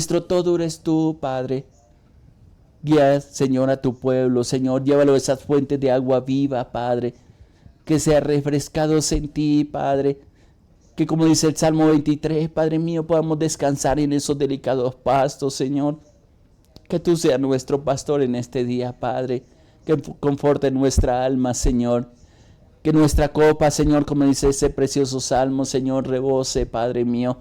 Nuestro todo eres tú, Padre. Guía, Señor, a tu pueblo, Señor, llévalo a esas fuentes de agua viva, Padre, que sean refrescados en ti, Padre, que como dice el Salmo 23, Padre mío, podamos descansar en esos delicados pastos, Señor, que tú seas nuestro pastor en este día, Padre, que conforte nuestra alma, Señor, que nuestra copa, Señor, como dice ese precioso Salmo, Señor, rebose, Padre mío,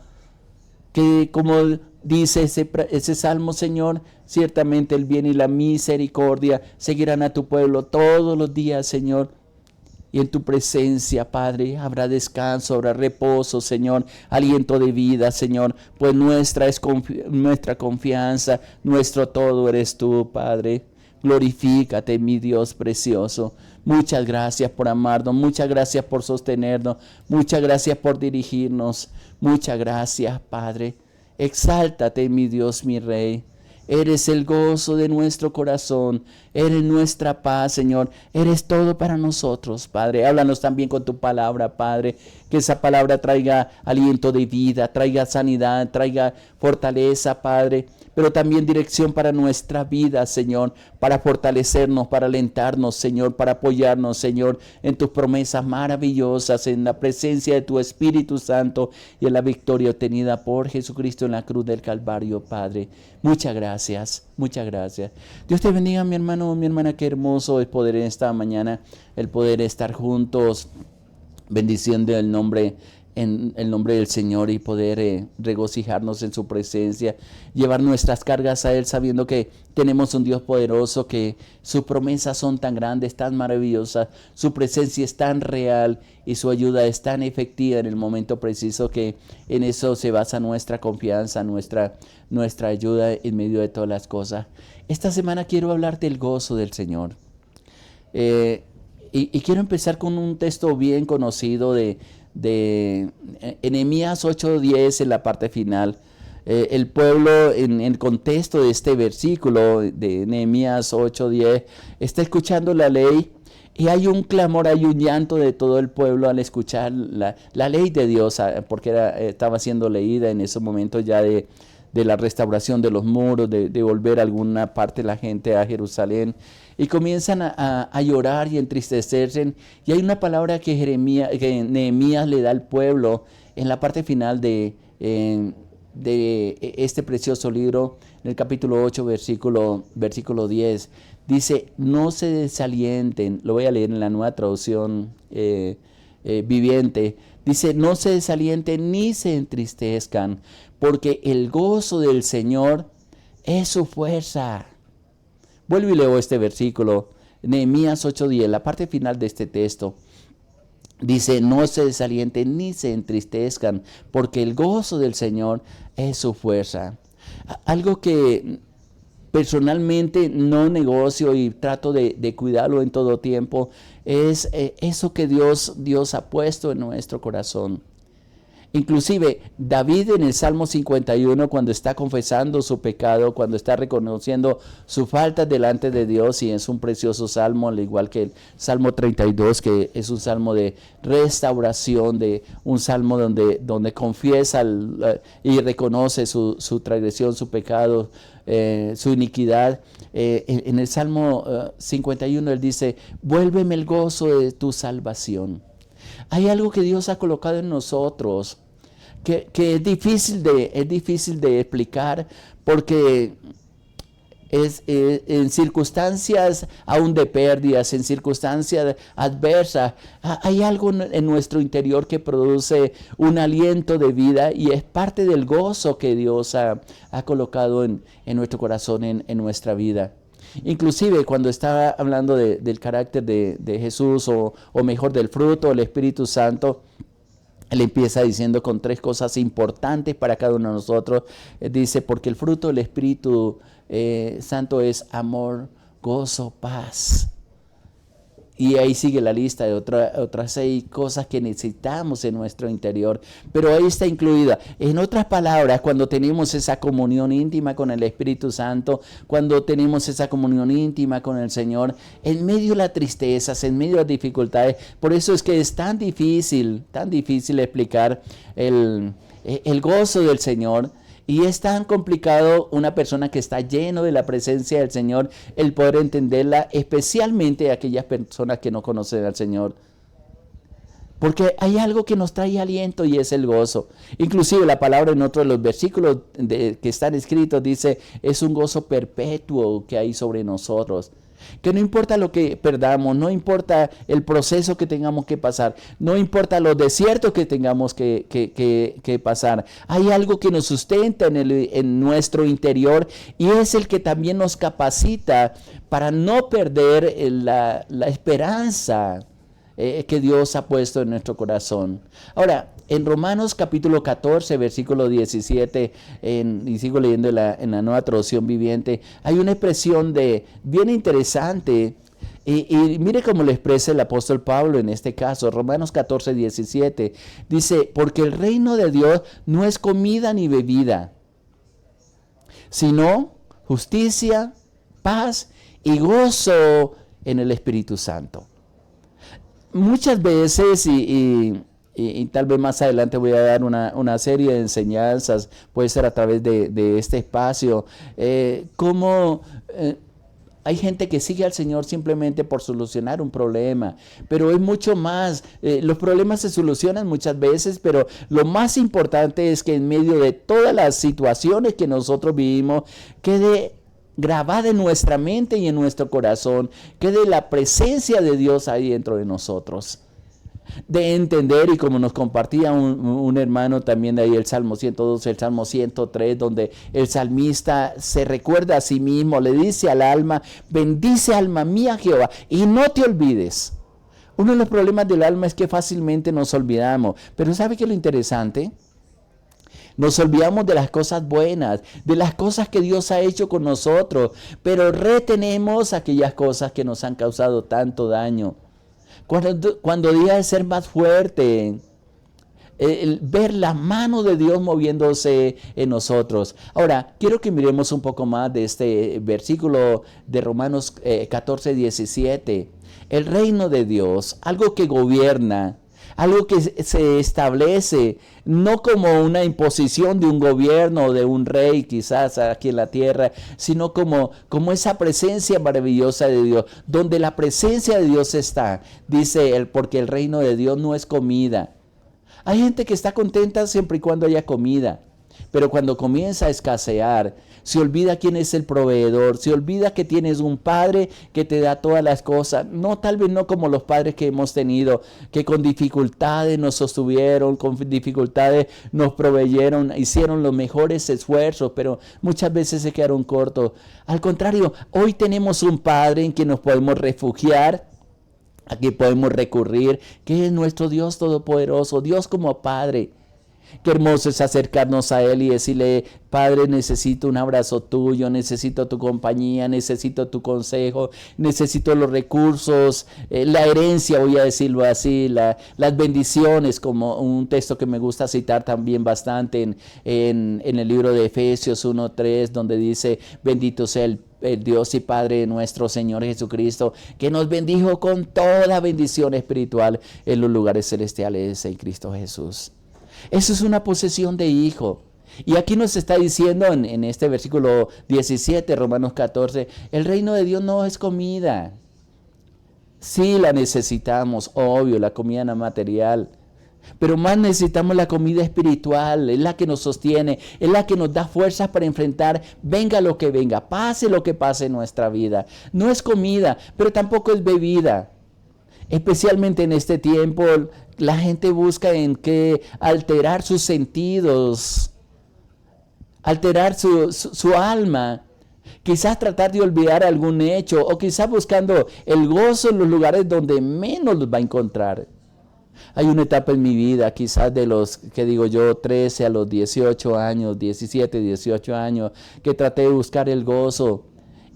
que como dice ese Salmo, Señor, ciertamente el bien y la misericordia seguirán a tu pueblo todos los días, Señor. Y en tu presencia, Padre, habrá descanso, habrá reposo, Señor, aliento de vida, Señor, pues nuestra confianza, nuestro todo eres tú, Padre. Glorifícate, mi Dios precioso. Muchas gracias por amarnos, muchas gracias por sostenernos, muchas gracias por dirigirnos, muchas gracias, Padre. Exáltate, mi Dios, mi Rey. Eres el gozo de nuestro corazón, eres nuestra paz, Señor, eres todo para nosotros, Padre. Háblanos también con tu palabra, Padre, que esa palabra traiga aliento de vida, traiga sanidad, traiga fortaleza, Padre, pero también dirección para nuestra vida, Señor, para fortalecernos, para alentarnos, Señor, para apoyarnos, Señor, en tus promesas maravillosas, en la presencia de tu Espíritu Santo y en la victoria obtenida por Jesucristo en la cruz del Calvario, Padre. Muchas gracias, muchas gracias. Dios te bendiga, mi hermano, mi hermana, qué hermoso es poder en esta mañana, el poder estar juntos, bendición del nombre, en el nombre del Señor y poder regocijarnos en su presencia, llevar nuestras cargas a Él sabiendo que tenemos un Dios poderoso, que sus promesas son tan grandes, tan maravillosas, su presencia es tan real y su ayuda es tan efectiva en el momento preciso, que en eso se basa nuestra confianza, nuestra ayuda en medio de todas las cosas. Esta semana quiero hablar del gozo del Señor. Y quiero empezar con un texto bien conocido de Nehemías 8:10 en la parte final. El pueblo, en el contexto de este versículo de Nehemías 8:10, está escuchando la ley y hay un clamor, hay un llanto de todo el pueblo al escuchar la ley de Dios, porque estaba siendo leída en ese momento ya de la restauración de los muros, de volver alguna parte de la gente a Jerusalén, y comienzan a llorar y entristecerse. Y hay una palabra que Nehemías le da al pueblo en la parte final de este precioso libro, en el capítulo 8, versículo 10. Dice, no se desalienten, lo voy a leer en la Nueva Traducción Viviente. Dice, no se desalienten ni se entristezcan, porque el gozo del Señor es su fuerza. Vuelvo y leo este versículo, Nehemías 8:10, la parte final de este texto. Dice, no se desalienten ni se entristezcan, porque el gozo del Señor es su fuerza. Algo que personalmente no negocio y trato de cuidarlo en todo tiempo es eso que Dios ha puesto en nuestro corazón. Inclusive David en el Salmo 51, cuando está confesando su pecado, cuando está reconociendo su falta delante de Dios, y es un precioso salmo, al igual que el Salmo 32, que es un salmo de restauración, de un salmo donde confiesa y reconoce su transgresión, su pecado, su iniquidad. En el Salmo 51 él dice, vuélveme el gozo de tu salvación. Hay algo que Dios ha colocado en nosotros que es difícil de explicar, porque en circunstancias aún de pérdidas, en circunstancias adversas, hay algo en nuestro interior que produce un aliento de vida, y es parte del gozo que Dios ha colocado en nuestro corazón, en nuestra vida. Inclusive cuando está hablando del carácter de Jesús, o mejor del fruto del Espíritu Santo, él empieza diciendo con 3 cosas importantes para cada uno de nosotros. Dice, porque el fruto del Espíritu Santo es amor, gozo, paz. Y ahí sigue la lista de otras 6 cosas que necesitamos en nuestro interior. Pero ahí está incluida. En otras palabras, cuando tenemos esa comunión íntima con el Espíritu Santo, cuando tenemos esa comunión íntima con el Señor, en medio de las tristezas, en medio de las dificultades, por eso es que es tan difícil explicar el gozo del Señor. Y es tan complicado una persona que está lleno de la presencia del Señor, el poder entenderla, especialmente aquellas personas que no conocen al Señor. Porque hay algo que nos trae aliento y es el gozo. Inclusive la palabra en otro de los versículos que están escritos dice, es un gozo perpetuo que hay sobre nosotros. Que no importa lo que perdamos, no importa el proceso que tengamos que pasar, no importa los desiertos que tengamos que pasar. Hay algo que nos sustenta en nuestro interior y es el que también nos capacita para no perder la esperanza que Dios ha puesto en nuestro corazón. Ahora, en Romanos capítulo 14, versículo 17, y sigo leyendo en la Nueva Traducción Viviente, hay una expresión bien interesante, y mire cómo lo expresa el apóstol Pablo en este caso, Romanos 14, 17, dice, porque el reino de Dios no es comida ni bebida, sino justicia, paz y gozo en el Espíritu Santo. Muchas veces, y tal vez más adelante voy a dar una serie de enseñanzas, puede ser a través de este espacio, cómo hay gente que sigue al Señor simplemente por solucionar un problema, pero es mucho más. Los problemas se solucionan muchas veces, pero lo más importante es que en medio de todas las situaciones que nosotros vivimos, quede grabada en nuestra mente y en nuestro corazón, quede la presencia de Dios ahí dentro de nosotros. De entender, y como nos compartía un hermano también de ahí, el Salmo 102, el Salmo 103, donde el salmista se recuerda a sí mismo, le dice al alma, bendice alma mía Jehová, y no te olvides. Uno de los problemas del alma es que fácilmente nos olvidamos, pero ¿sabe qué es lo interesante? Nos olvidamos de las cosas buenas, de las cosas que Dios ha hecho con nosotros, pero retenemos aquellas cosas que nos han causado tanto daño. Cuando día de ser más fuerte, ver la mano de Dios moviéndose en nosotros. Ahora, quiero que miremos un poco más de este versículo de Romanos 14, 17. El reino de Dios, algo que gobierna, algo que se establece, no como una imposición de un gobierno o de un rey quizás aquí en la tierra, sino como esa presencia maravillosa de Dios, donde la presencia de Dios está, dice él, porque el reino de Dios no es comida. Hay gente que está contenta siempre y cuando haya comida, pero cuando comienza a escasear, se olvida quién es el proveedor, se olvida que tienes un padre que te da todas las cosas. No, tal vez no como los padres que hemos tenido, que con dificultades nos sostuvieron, con dificultades nos proveyeron, hicieron los mejores esfuerzos, pero muchas veces se quedaron cortos. Al contrario, hoy tenemos un padre en quien nos podemos refugiar, a quien podemos recurrir, que es nuestro Dios todopoderoso, Dios como Padre. Qué hermoso es acercarnos a Él y decirle, Padre, necesito un abrazo tuyo, necesito tu compañía, necesito tu consejo, necesito los recursos, la herencia, voy a decirlo así, las bendiciones, como un texto que me gusta citar también bastante en el libro de Efesios 1:3, donde dice, bendito sea el Dios y Padre de nuestro Señor Jesucristo, que nos bendijo con toda bendición espiritual en los lugares celestiales en Cristo Jesús. Eso es una posesión de hijo. Y aquí nos está diciendo en este versículo 17, Romanos 14, el reino de Dios no es comida. Sí la necesitamos, obvio, la comida no material. Pero más necesitamos la comida espiritual, es la que nos sostiene, es la que nos da fuerzas para enfrentar, venga lo que venga, pase lo que pase en nuestra vida. No es comida, pero tampoco es bebida. Especialmente en este tiempo, la gente busca en qué alterar sus sentidos, alterar su alma, quizás tratar de olvidar algún hecho o quizás buscando el gozo en los lugares donde menos los va a encontrar. Hay una etapa en mi vida, quizás de los, 13 a los 18 años, 17, 18 años, que traté de buscar el gozo.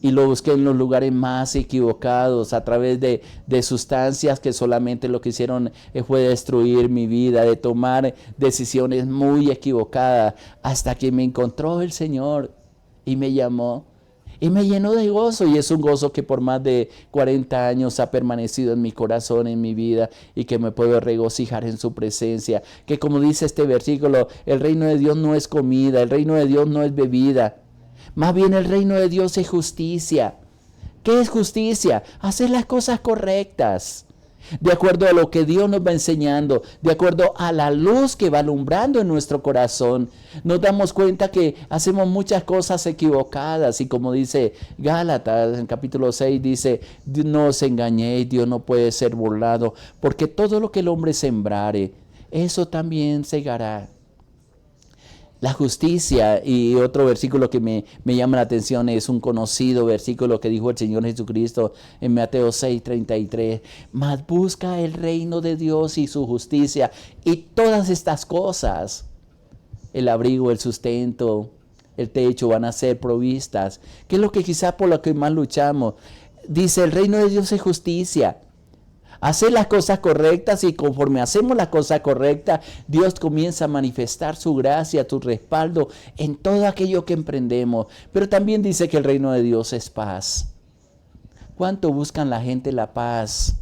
Y lo busqué en los lugares más equivocados, a través de sustancias que solamente lo que hicieron fue destruir mi vida, de tomar decisiones muy equivocadas, hasta que me encontró el Señor y me llamó. Y me llenó de gozo, y es un gozo que por más de 40 años ha permanecido en mi corazón, en mi vida, y que me puedo regocijar en su presencia. Que como dice este versículo, el reino de Dios no es comida, el reino de Dios no es bebida. Más bien el reino de Dios es justicia. ¿Qué es justicia? Hacer las cosas correctas, de acuerdo a lo que Dios nos va enseñando, de acuerdo a la luz que va alumbrando en nuestro corazón. Nos damos cuenta que hacemos muchas cosas equivocadas, y como dice Gálatas en capítulo 6, dice: no os engañéis, Dios no puede ser burlado, porque todo lo que el hombre sembrare, eso también segará. La justicia, y otro versículo que me llama la atención, es un conocido versículo que dijo el Señor Jesucristo en Mateo 6:33. Mas busca el reino de Dios y su justicia, y todas estas cosas, el abrigo, el sustento, el techo, van a ser provistas. Que es lo que quizá por lo que más luchamos. Dice: el reino de Dios es justicia. Hacer las cosas correctas, y conforme hacemos las cosas correctas, Dios comienza a manifestar su gracia, su respaldo en todo aquello que emprendemos. Pero también dice que el reino de Dios es paz. ¿Cuánto buscan la gente la paz?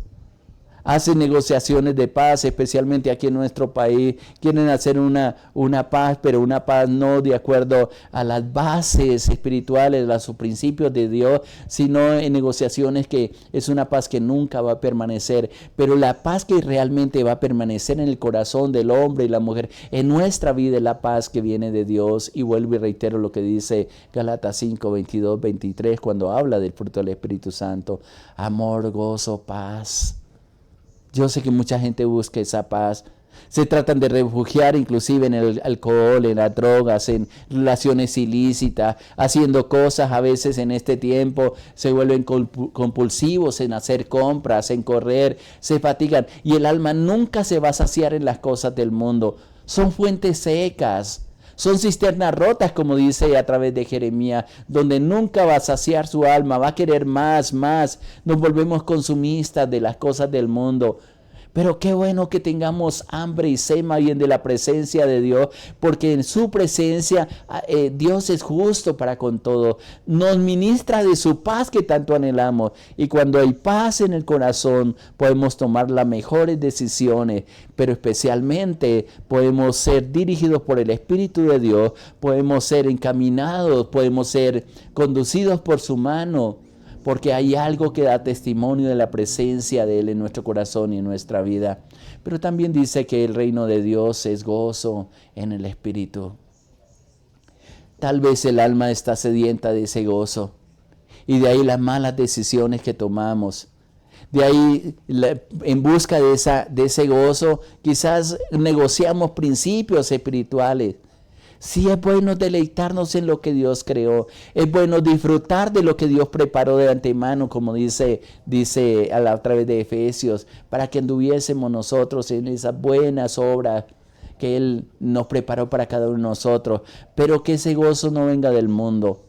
Hacen negociaciones de paz, especialmente aquí en nuestro país. Quieren hacer una paz, pero una paz no de acuerdo a las bases espirituales, a sus principios de Dios, sino en negociaciones que es una paz que nunca va a permanecer. Pero la paz que realmente va a permanecer en el corazón del hombre y la mujer, en nuestra vida, es la paz que viene de Dios. Y vuelvo y reitero lo que dice Gálatas 5, 22, 23, cuando habla del fruto del Espíritu Santo: amor, gozo, paz. Yo sé que mucha gente busca esa paz. Se tratan de refugiar inclusive en el alcohol, en las drogas, en relaciones ilícitas, haciendo cosas a veces en este tiempo. Se vuelven compulsivos en hacer compras, en correr, se fatigan. Y el alma nunca se va a saciar en las cosas del mundo. Son fuentes secas. Son cisternas rotas, como dice a través de Jeremías, donde nunca va a saciar su alma, va a querer más, más. Nos volvemos consumistas de las cosas del mundo. Pero qué bueno que tengamos hambre y sed más bien de la presencia de Dios, porque en su presencia Dios es justo para con todo. Nos ministra de su paz que tanto anhelamos, y cuando hay paz en el corazón podemos tomar las mejores decisiones, pero especialmente podemos ser dirigidos por el Espíritu de Dios, podemos ser encaminados, podemos ser conducidos por su mano, porque hay algo que da testimonio de la presencia de Él en nuestro corazón y en nuestra vida. Pero también dice que el reino de Dios es gozo en el Espíritu. Tal vez el alma está sedienta de ese gozo, y de ahí las malas decisiones que tomamos. De ahí, en busca de ese gozo, quizás negociamos principios espirituales. Sí, es bueno deleitarnos en lo que Dios creó. Es bueno disfrutar de lo que Dios preparó de antemano, como dice a través de Efesios, para que anduviésemos nosotros en esas buenas obras que Él nos preparó para cada uno de nosotros. Pero que ese gozo no venga del mundo.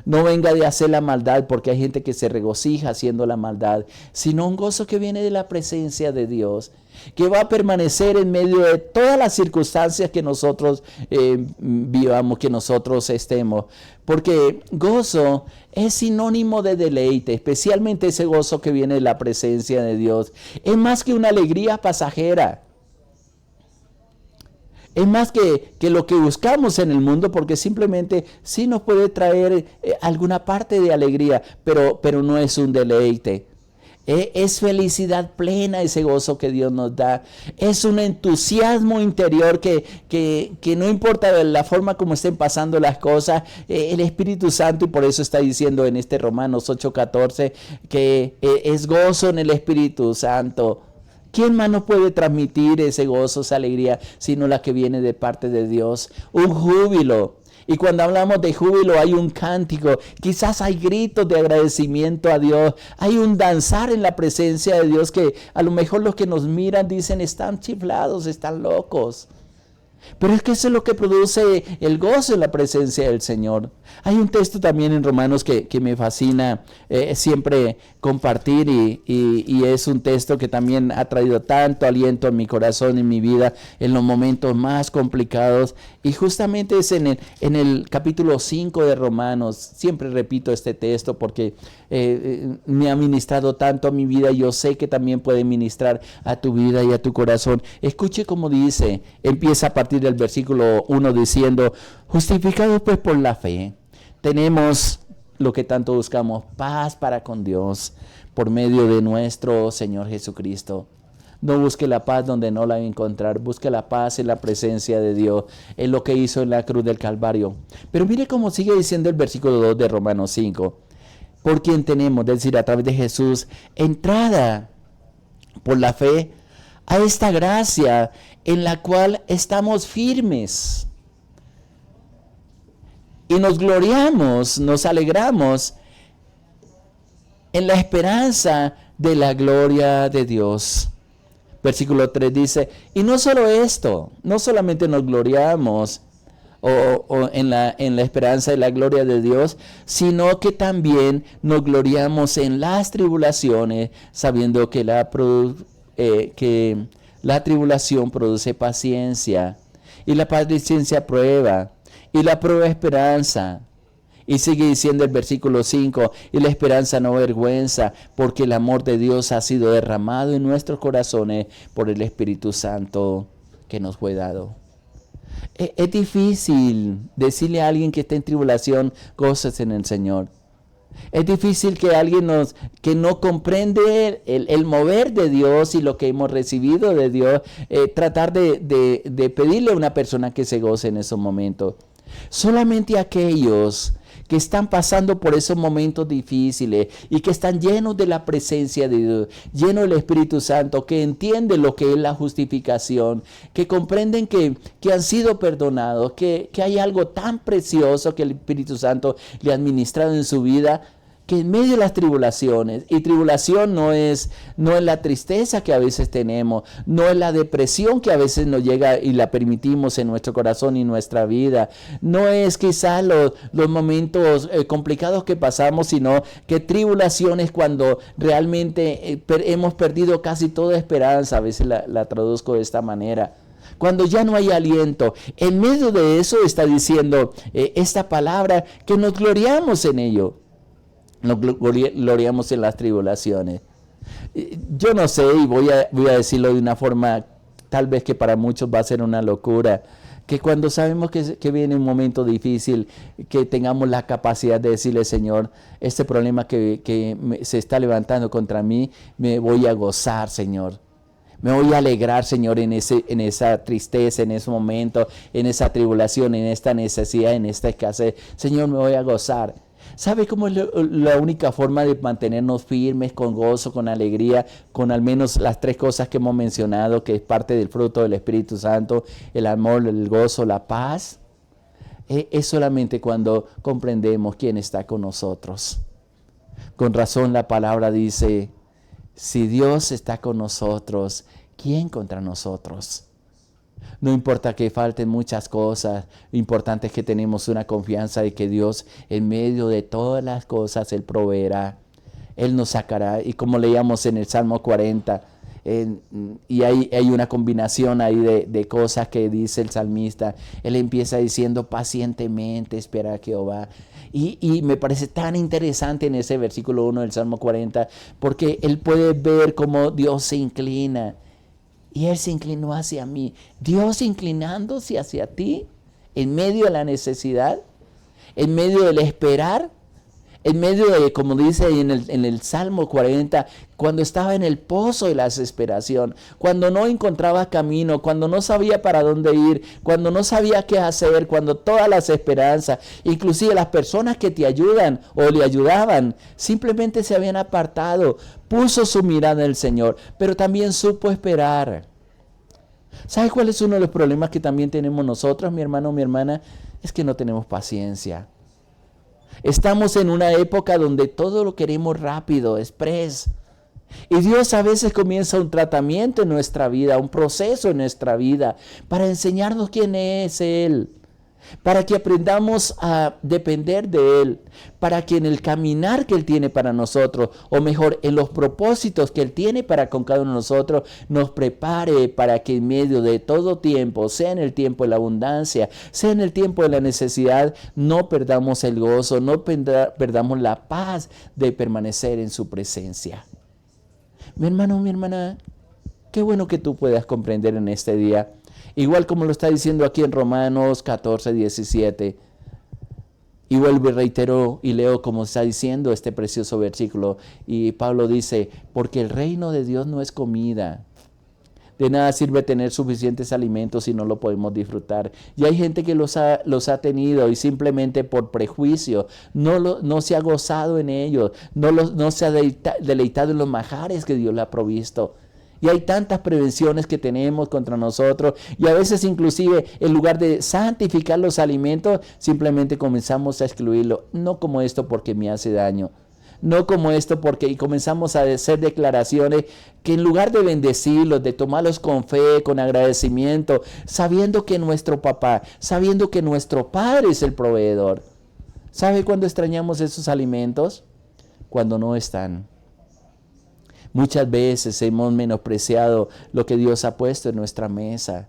No venga de hacer la maldad, porque hay gente que se regocija haciendo la maldad, sino un gozo que viene de la presencia de Dios, que va a permanecer en medio de todas las circunstancias que nosotros vivamos, que nosotros estemos. Porque gozo es sinónimo de deleite, especialmente ese gozo que viene de la presencia de Dios. Es más que una alegría pasajera. Es más que lo que buscamos en el mundo, porque simplemente sí nos puede traer alguna parte de alegría, pero no es un deleite. Es felicidad plena ese gozo que Dios nos da. Es un entusiasmo interior que no importa la forma como estén pasando las cosas, el Espíritu Santo, y por eso está diciendo en este Romanos 8:14 que es gozo en el Espíritu Santo. ¿Quién más nos puede transmitir ese gozo, esa alegría, sino la que viene de parte de Dios? Un júbilo. Y cuando hablamos de júbilo hay un cántico, quizás hay gritos de agradecimiento a Dios, hay un danzar en la presencia de Dios que a lo mejor los que nos miran dicen: están chiflados, están locos. Pero es que eso es lo que produce el gozo en la presencia del Señor. Hay un texto también en Romanos que me fascina siempre compartir y es un texto que también ha traído tanto aliento en mi corazón, en mi vida, en los momentos más complicados. Y justamente es en el capítulo 5 de Romanos. Siempre repito este texto porque me ha ministrado tanto a mi vida y yo sé que también puede ministrar a tu vida y a tu corazón. Escuche cómo dice, empieza a partir del versículo 1 diciendo: justificados pues por la fe, tenemos lo que tanto buscamos, paz para con Dios, por medio de nuestro Señor Jesucristo. No busque la paz donde no la va a encontrar, busque la paz en la presencia de Dios, en lo que hizo en la cruz del Calvario. Pero mire cómo sigue diciendo el versículo 2 de Romanos 5. Por quien tenemos, es decir, a través de Jesús, entrada por la fe a esta gracia en la cual estamos firmes. Y nos gloriamos, nos alegramos en la esperanza de la gloria de Dios. Versículo 3 dice, y no solo esto, no solamente nos gloriamos o en la esperanza de la gloria de Dios, sino que también nos gloriamos en las tribulaciones, sabiendo que la tribulación produce paciencia, y la paciencia prueba, y la prueba esperanza. Y sigue diciendo el versículo 5, y la esperanza no avergüenza, porque el amor de Dios ha sido derramado en nuestros corazones por el Espíritu Santo que nos fue dado. Es difícil decirle a alguien que está en tribulación, gózate en el Señor. Es difícil que alguien que no comprende el mover de Dios y lo que hemos recibido de Dios, tratar de pedirle a una persona que se goce en esos momentos. Solamente aquellos que están pasando por esos momentos difíciles y que están llenos de la presencia de Dios, llenos del Espíritu Santo, que entienden lo que es la justificación, que comprenden que han sido perdonados, que hay algo tan precioso que el Espíritu Santo le ha administrado en su vida, que en medio de las tribulaciones, y tribulación no es la tristeza que a veces tenemos, no es la depresión que a veces nos llega y la permitimos en nuestro corazón y nuestra vida, no es quizás los momentos complicados que pasamos, sino que tribulaciones cuando realmente hemos perdido casi toda esperanza, a veces la traduzco de esta manera. Cuando ya no hay aliento, en medio de eso está diciendo esta palabra que nos gloriamos en ello. Nos gloriamos en las tribulaciones. Yo no sé, y voy a decirlo de una forma tal vez que para muchos va a ser una locura, que cuando sabemos que viene un momento difícil, que tengamos la capacidad de decirle, Señor, este problema que se está levantando contra mí, me voy a gozar, Señor. Me voy a alegrar, Señor, en esa tristeza, en ese momento, en esa tribulación, en esta necesidad, en esta escasez. Señor, me voy a gozar. ¿Sabe cómo es la única forma de mantenernos firmes, con gozo, con alegría, con al menos las tres cosas que hemos mencionado, que es parte del fruto del Espíritu Santo, el amor, el gozo, la paz? Es solamente cuando comprendemos quién está con nosotros. Con razón la palabra dice, si Dios está con nosotros, ¿quién contra nosotros? No importa que falten muchas cosas, lo importante es que tenemos una confianza de que Dios en medio de todas las cosas Él proveerá, Él nos sacará. Y como leíamos en el Salmo 40, y hay una combinación ahí de cosas que dice el salmista. Él empieza diciendo pacientemente espera a Jehová. Y me parece tan interesante en ese versículo 1 del Salmo 40, porque él puede ver cómo Dios se inclina. Y Él se inclinó hacia mí. Dios inclinándose hacia ti en medio de la necesidad, en medio del esperar, en medio de, como dice en el Salmo 40, cuando estaba en el pozo de la desesperación, cuando no encontraba camino, cuando no sabía para dónde ir, cuando no sabía qué hacer, cuando todas las esperanzas, inclusive las personas que te ayudan o le ayudaban, simplemente se habían apartado, puso su mirada en el Señor, pero también supo esperar. ¿Sabe cuál es uno de los problemas que también tenemos nosotros, mi hermano o mi hermana? Es que no tenemos paciencia. Estamos en una época donde todo lo queremos rápido, express. Y Dios a veces comienza un tratamiento en nuestra vida, un proceso en nuestra vida, para enseñarnos quién es Él, para que aprendamos a depender de Él, para que en el caminar que Él tiene para nosotros, o mejor, en los propósitos que Él tiene para con cada uno de nosotros, nos prepare para que en medio de todo tiempo, sea en el tiempo de la abundancia, sea en el tiempo de la necesidad, no perdamos el gozo, no perdamos la paz de permanecer en su presencia. Mi hermano, mi hermana, qué bueno que tú puedas comprender en este día. Igual como lo está diciendo aquí en Romanos 14, 17. Y vuelvo y reitero y leo como está diciendo este precioso versículo. Y Pablo dice, porque el reino de Dios no es comida. De nada sirve tener suficientes alimentos si no lo podemos disfrutar. Y hay gente que los ha tenido y simplemente por prejuicio no se ha gozado en ellos, no se ha deleitado en los manjares que Dios le ha provisto. Y hay tantas prevenciones que tenemos contra nosotros y a veces inclusive en lugar de santificar los alimentos, simplemente comenzamos a excluirlo. No como esto porque me hace daño. No como esto porque y comenzamos a hacer declaraciones que en lugar de bendecirlos, de tomarlos con fe, con agradecimiento, sabiendo que nuestro papá, sabiendo que nuestro Padre es el proveedor. ¿Sabe cuándo extrañamos esos alimentos? Cuando no están. Muchas veces hemos menospreciado lo que Dios ha puesto en nuestra mesa.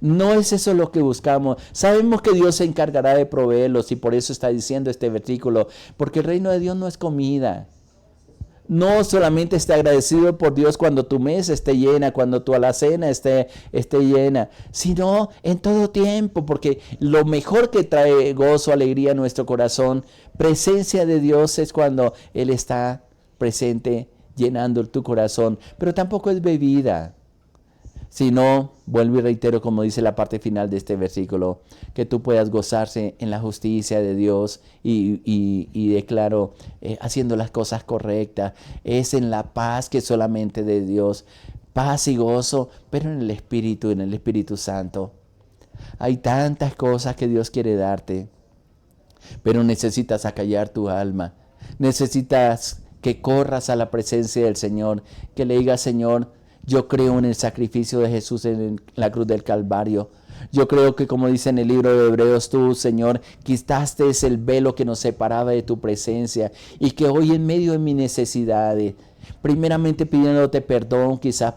No es eso lo que buscamos. Sabemos que Dios se encargará de proveerlos y por eso está diciendo este versículo, porque el reino de Dios no es comida. No solamente esté agradecido por Dios cuando tu mesa esté llena, cuando tu alacena esté llena, sino en todo tiempo, porque lo mejor que trae gozo, alegría a nuestro corazón, presencia de Dios es cuando Él está presente llenando tu corazón, pero tampoco es bebida, sino, vuelvo y reitero como dice la parte final de este versículo, que tú puedas gozarse en la justicia de Dios y declaro, haciendo las cosas correctas, es en la paz que solamente de Dios, paz y gozo, pero en el Espíritu Santo. Hay tantas cosas que Dios quiere darte, pero necesitas acallar tu alma, necesitas que corras a la presencia del Señor, que le digas, Señor, yo creo en el sacrificio de Jesús en la cruz del Calvario. Yo creo que como dice en el libro de Hebreos, tú, Señor, quitaste el velo que nos separaba de tu presencia y que hoy en medio de mis necesidades, primeramente pidiéndote perdón quizás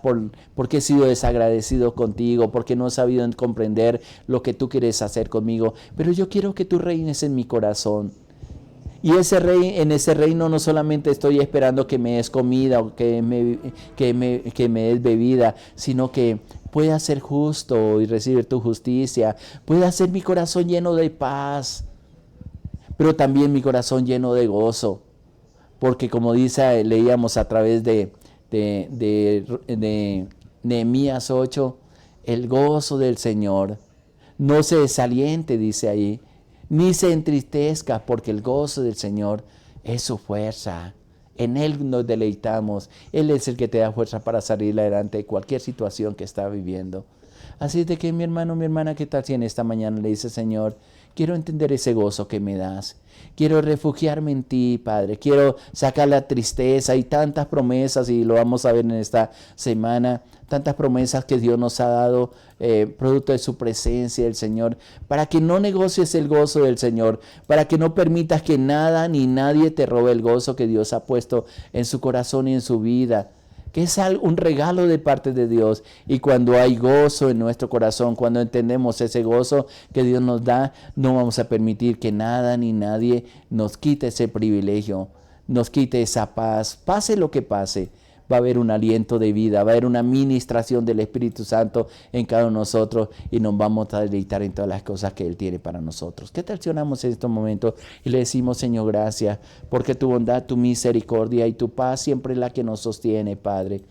porque he sido desagradecido contigo, porque no he sabido comprender lo que tú quieres hacer conmigo, pero yo quiero que tú reines en mi corazón. Y en ese reino no solamente estoy esperando que me des comida o que me des bebida, sino que pueda ser justo y recibir tu justicia. Pueda ser mi corazón lleno de paz, pero también mi corazón lleno de gozo. Porque como leíamos a través de Nehemías 8, el gozo del Señor no se desaliente, dice ahí, ni se entristezca, porque el gozo del Señor es su fuerza. En Él nos deleitamos. Él es el que te da fuerza para salir adelante de cualquier situación que está viviendo. Así de que mi hermano, mi hermana, ¿qué tal si en esta mañana le dice, Señor, quiero entender ese gozo que me das? Quiero refugiarme en ti, Padre. Quiero sacar la tristeza y tantas promesas, y lo vamos a ver en esta semana, tantas promesas que Dios nos ha dado, producto de su presencia, el Señor, para que no negocies el gozo del Señor, para que no permitas que nada ni nadie te robe el gozo que Dios ha puesto en su corazón y en su vida, que es un regalo de parte de Dios. Y cuando hay gozo en nuestro corazón, cuando entendemos ese gozo que Dios nos da, no vamos a permitir que nada ni nadie nos quite ese privilegio, nos quite esa paz. Pase lo que pase, va a haber un aliento de vida, va a haber una ministración del Espíritu Santo en cada uno de nosotros y nos vamos a deleitar en todas las cosas que Él tiene para nosotros. ¿Qué tal si oramos en estos momentos y le decimos, Señor, gracias, porque tu bondad, tu misericordia y tu paz siempre es la que nos sostiene, Padre?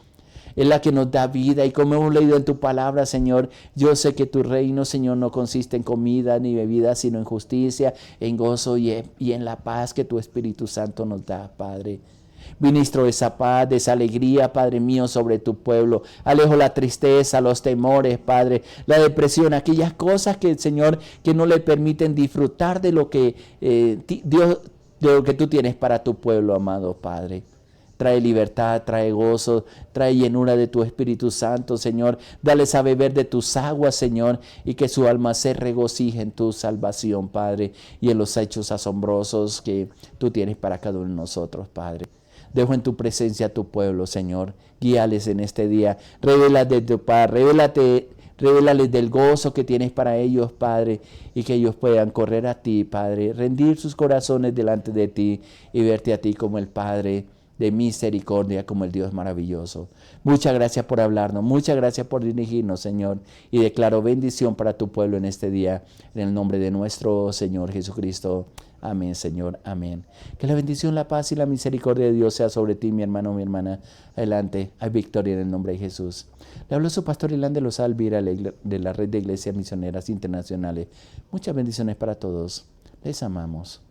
Es la que nos da vida, y como hemos leído en tu palabra, Señor, yo sé que tu reino, Señor, no consiste en comida ni bebida, sino en justicia, en gozo y en la paz que tu Espíritu Santo nos da, Padre. Ministro esa paz, de esa alegría, Padre mío, sobre tu pueblo. Alejo la tristeza, los temores, Padre, la depresión, aquellas cosas que, Señor, que no le permiten disfrutar de lo que Dios, de lo que tú tienes para tu pueblo, amado Padre. trae libertad, trae gozo, trae llenura de tu Espíritu Santo, Señor. Dales a beber de tus aguas, Señor, y que su alma se regocije en tu salvación, Padre, y en los hechos asombrosos que tú tienes para cada uno de nosotros, Padre. Dejo en tu presencia a tu pueblo, Señor. Guíales en este día. Revélate de tu paz, revélales del gozo que tienes para ellos, Padre, y que ellos puedan correr a ti, Padre, rendir sus corazones delante de ti y verte a ti como el Padre de misericordia, como el Dios maravilloso. Muchas gracias por hablarnos, muchas gracias por dirigirnos, Señor, y declaro bendición para tu pueblo en este día, en el nombre de nuestro Señor Jesucristo. Amén, Señor, amén. Que la bendición, la paz y la misericordia de Dios sea sobre ti, mi hermano, mi hermana. Adelante, hay victoria en el nombre de Jesús. Le habló su pastor Ilán de los Alvira de la Red de Iglesias Misioneras Internacionales. Muchas bendiciones para todos. Les amamos.